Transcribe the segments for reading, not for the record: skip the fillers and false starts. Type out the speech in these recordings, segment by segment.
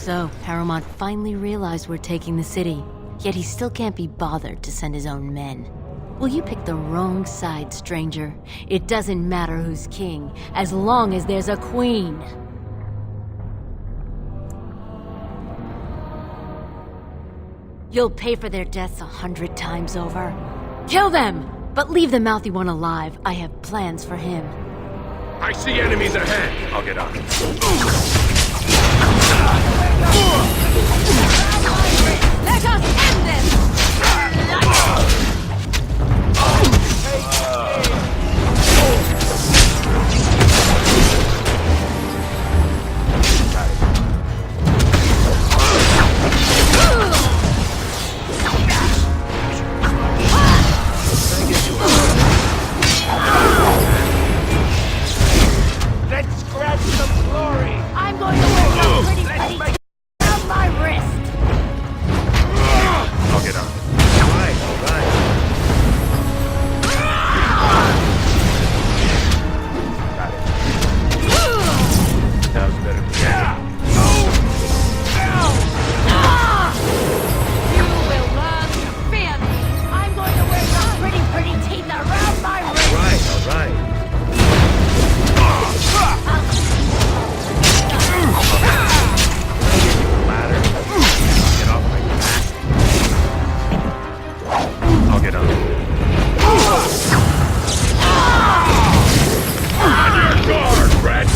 So, Harrowmont finally realized we're taking the city, yet he still can't be bothered to send his own men. Well, you picked the wrong side, stranger. It doesn't matter who's king, as long as there's a queen. You'll pay for their deaths 100 times over. Kill them! But leave the mouthy one alive. I have plans for him. I see enemies ahead. I'll get on it. Let us end this! Let's grab some glory. I'm going to wear some pretty petty around my wrist! I'll get on it. All right. Got it. That was better. Yeah. You will learn to fear me! I'm going to wear some pretty teeth around my wrist! All right. Ladder. Get off my back. I'll get on it. On your guard, Brad.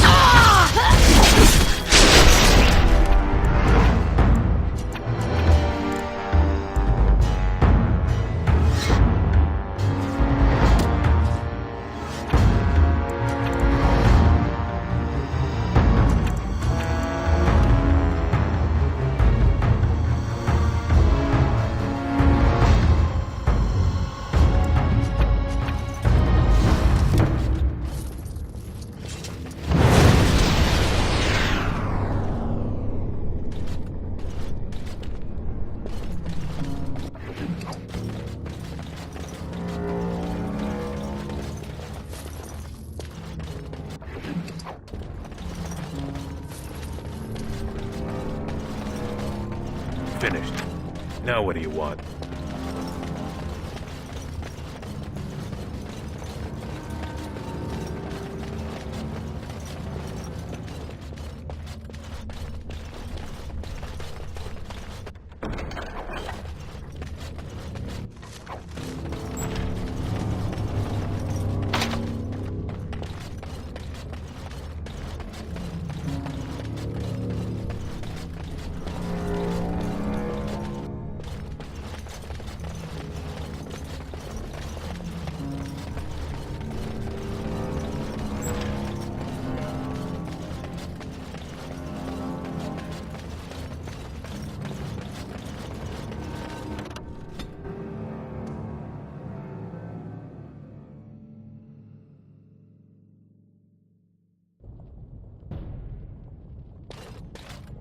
Finished. Now what do you want?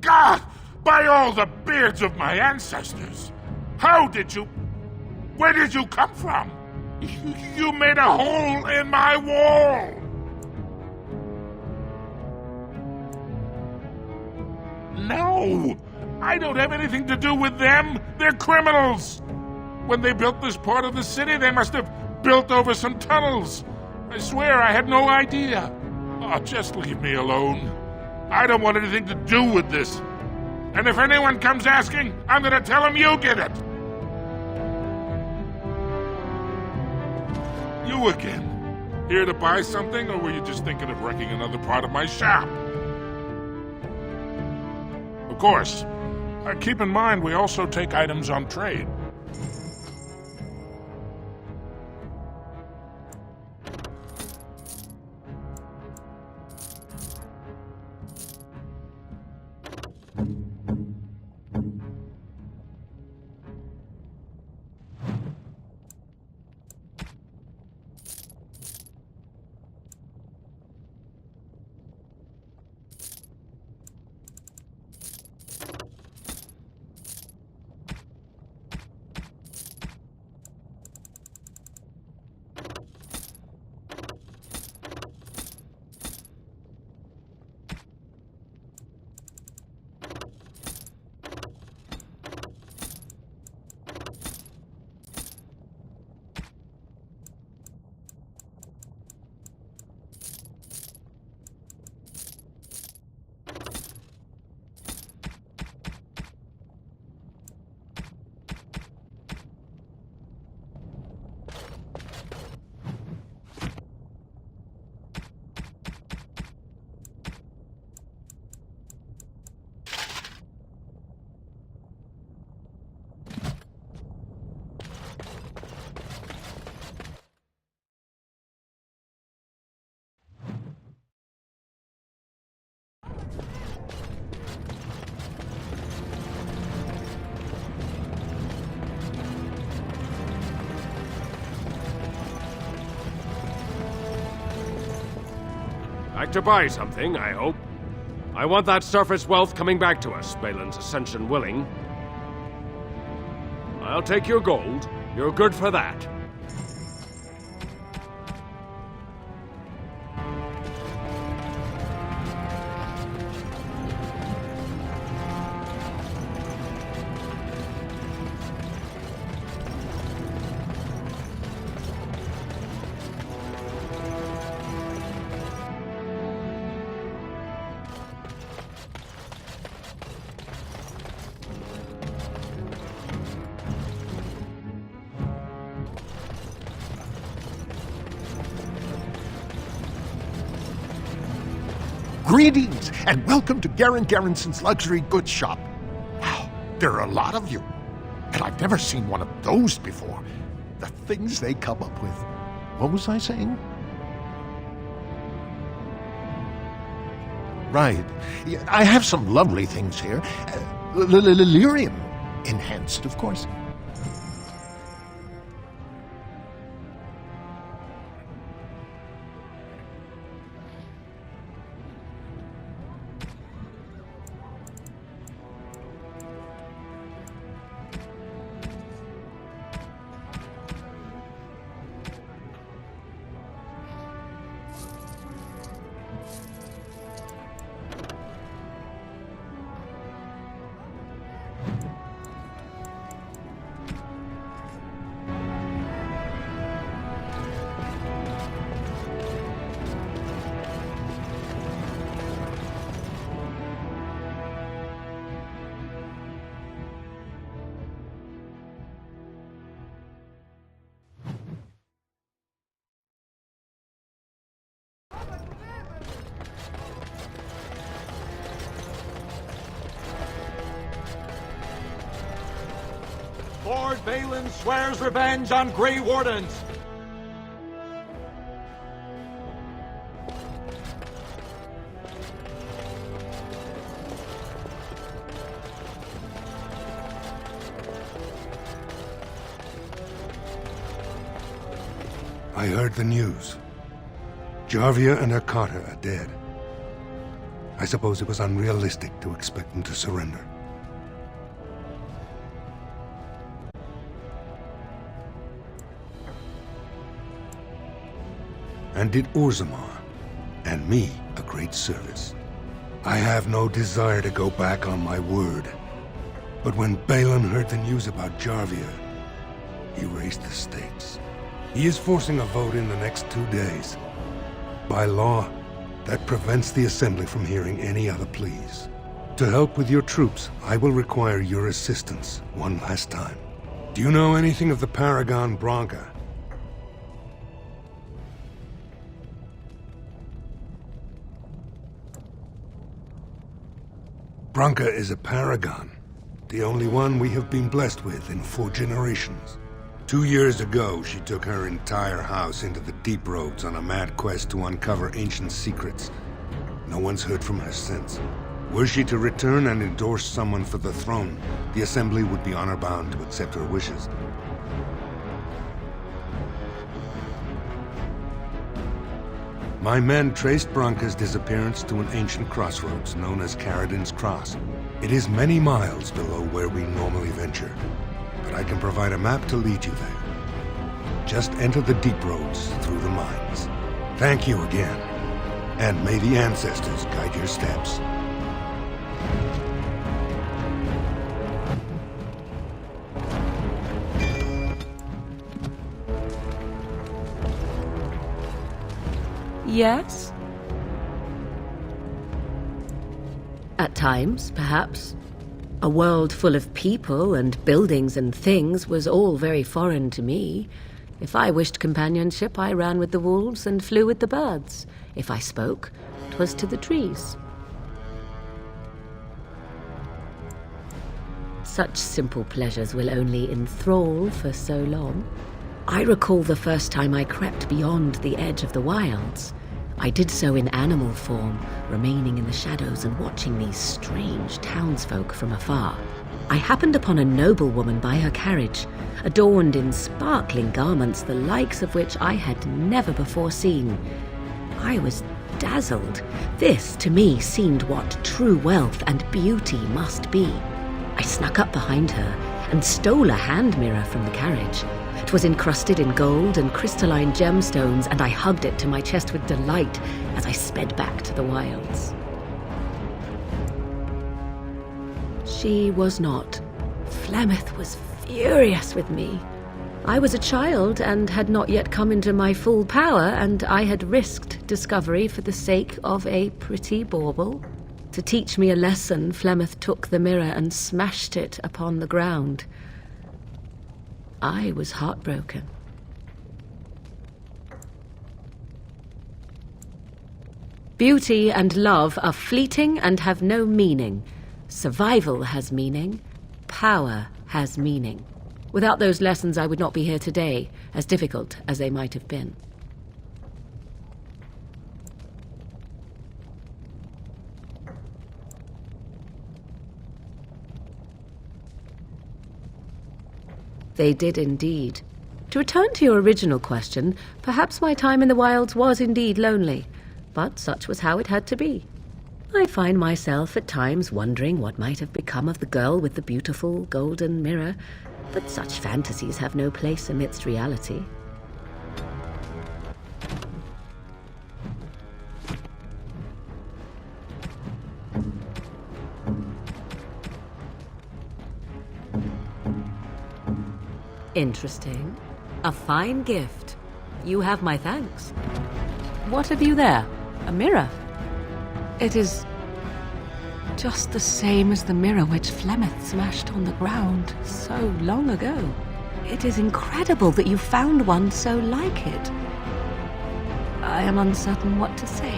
God! By all the beards of my ancestors! How did you... Where did you come from? You made a hole in my wall! No! I don't have anything to do with them! They're criminals! When they built this part of the city, they must have built over some tunnels. I swear I had no idea. Oh, just leave me alone. I don't want anything to do with this. And if anyone comes asking, I'm gonna tell them you did it. You again. Here to buy something, or were you just thinking of wrecking another part of my shop? Of course. Keep in mind, we also take items on trade. Like to buy something, I hope. I want that surface wealth coming back to us, Balin's ascension willing. I'll take your gold. You're good for that. Greetings, and welcome to Garen Garrison's luxury goods shop. Wow, there are a lot of you. And I've never seen one of those before. The things they come up with. What was I saying? Right. Yeah, I have some lovely things here. Lyrium enhanced, of course. Lord Balin swears revenge on Grey Wardens! I heard the news. Jarvia and Akata are dead. I suppose it was unrealistic to expect them to surrender. And did Orzammar and me a great service. I have no desire to go back on my word. But when Balin heard the news about Jarvia, he raised the stakes. He is forcing a vote in the next 2 days. By law, that prevents the Assembly from hearing any other pleas. To help with your troops, I will require your assistance one last time. Do you know anything of the Paragon Branca? Branca is a paragon, the only one we have been blessed with in 4 generations. 2 years ago, she took her entire house into the deep roads on a mad quest to uncover ancient secrets. No one's heard from her since. Were she to return and endorse someone for the throne, the Assembly would be honor-bound to accept her wishes. My men traced Branca's disappearance to an ancient crossroads known as Caridin's Cross. It is many miles below where we normally venture, but I can provide a map to lead you there. Just enter the deep roads through the mines. Thank you again, and may the ancestors guide your steps. Yes? At times, perhaps. A world full of people and buildings and things was all very foreign to me. If I wished companionship, I ran with the wolves and flew with the birds. If I spoke, 'twas to the trees. Such simple pleasures will only enthrall for so long. I recall the first time I crept beyond the edge of the wilds. I did so in animal form, remaining in the shadows and watching these strange townsfolk from afar. I happened upon a noblewoman by her carriage, adorned in sparkling garments the likes of which I had never before seen. I was dazzled. This, to me, seemed what true wealth and beauty must be. I snuck up behind her and stole a hand mirror from the carriage. It was encrusted in gold and crystalline gemstones, and I hugged it to my chest with delight as I sped back to the wilds. She was not. Flemeth was furious with me. I was a child and had not yet come into my full power, and I had risked discovery for the sake of a pretty bauble. To teach me a lesson, Flemeth took the mirror and smashed it upon the ground. I was heartbroken. Beauty and love are fleeting and have no meaning. Survival has meaning. Power has meaning. Without those lessons, I would not be here today, as difficult as they might have been. They did indeed. To return to your original question, perhaps my time in the wilds was indeed lonely, but such was how it had to be. I find myself at times wondering what might have become of the girl with the beautiful golden mirror, but such fantasies have no place amidst reality. Interesting. A fine gift. You have my thanks. What have you there? A mirror? It is just the same as the mirror which Flemeth smashed on the ground so long ago. It is incredible that you found one so like it. I am uncertain what to say.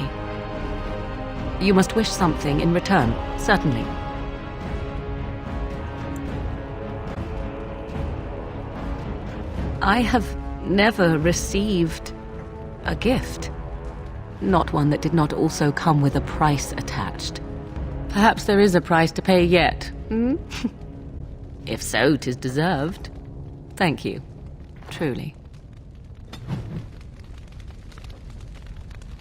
You must wish something in return, certainly. I have never received a gift. Not one that did not also come with a price attached. Perhaps there is a price to pay yet, hmm? If so, 'tis deserved. Thank you. Truly.